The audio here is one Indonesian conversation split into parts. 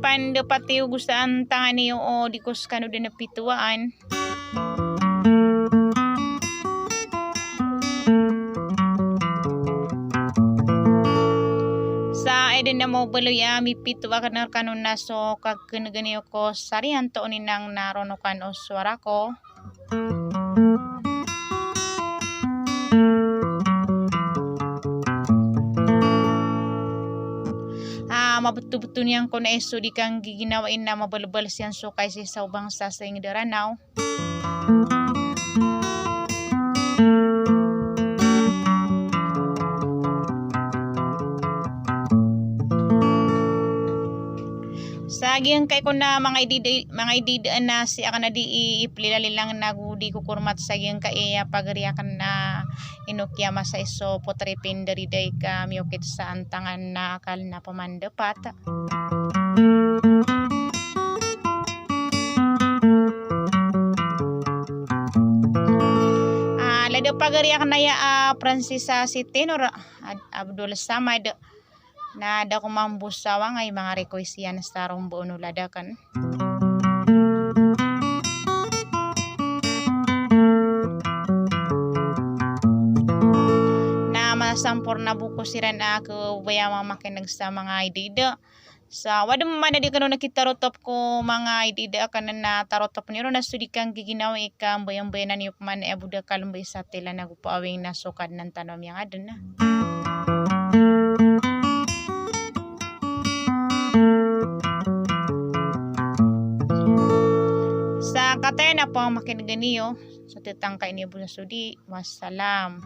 panda pati gustaan tangan niyo o dikos kano din na pituaan. Sa eden na mo baloy mi pitwa kanar kanon na so kagkanaganiyo ko sarihan to ninang narono kan o suara ko. Mabetul-betul yang ko na iso di kang giginawain na mabalbal siyang sukay sa ubang sa ing daranaw. Sagyang kay ko na mga ididaan na si akan na di iplilali lang nagudi kukurmat sagyang kay pagariakan na inukya masa iso potripin dari day ka miukit sa antangan na akal na pamandapat. Lado pagariakan na ya Francisa Sitinor Abdul Samad na ada kumambusawang ay mga request yan sa rombo nuladakan. Na masampor na buko siran ako baya mamakinag sa mga idida. Sa wadam mana di kano nakita rotop ko mga idida akan na tarotop niro na studi kang giginawa ikang bayang-bayanan yung man e buda kalambay sa tila nagupawing nasukad ng tanom yang ada na. Sa katay na po ang makiniganiyo sa titangkay niyo po sa sudi. Wassalam.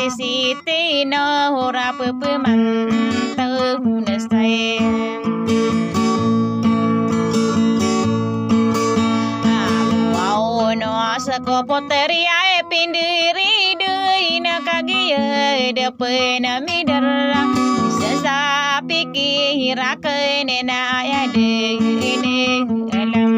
Siti no hora pepeman teu nasai au no sakopoteri ai pindiri deui na kagieu depena midara sesa pikirakeun na aya deui alam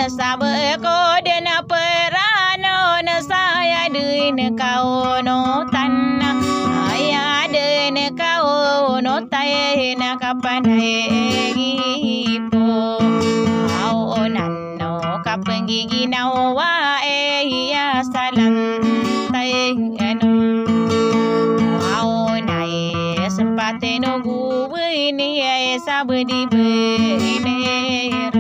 sabe ko dena perano na saya deui kau no tanna aya deui kau no tae na kapan ipo au nanno kapengigi nawa ya salam tae anu au nae sempate no gue ni sabe di bener.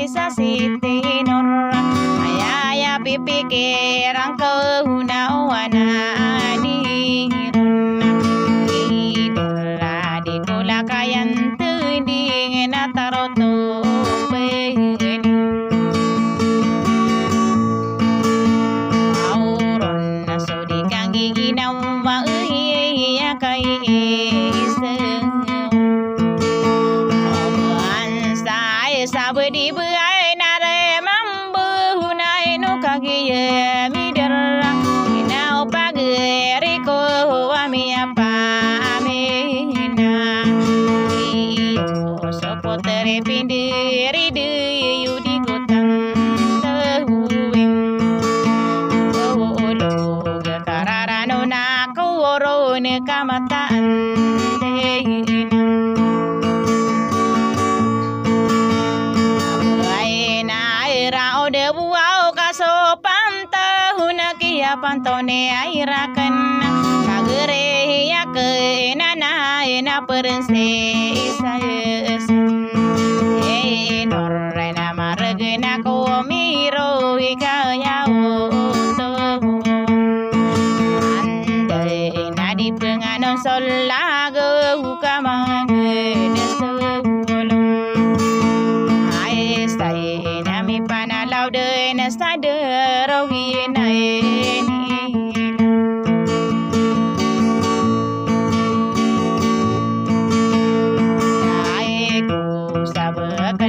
sa City Nor Ayaya pipikir ang kaunawan na dirun Idara di kulakayan tunding na taroto bening Auron na sodi kang giginawa iya kay Sabe di buai nare mambu nai no kagiye mi derra ina opageri ko ami apa amina iyo sopotere pindiri de yudi kotang tehuing olo kararano na koro ne kamataan dehin de buau kaso pantahuna kia pantone airakan kagere ya ke nana ena perense isayes norena margena ko miro ikaya to ande nadi penganon solago kamane nami panalau de nastade rawi naeni Aiku sabak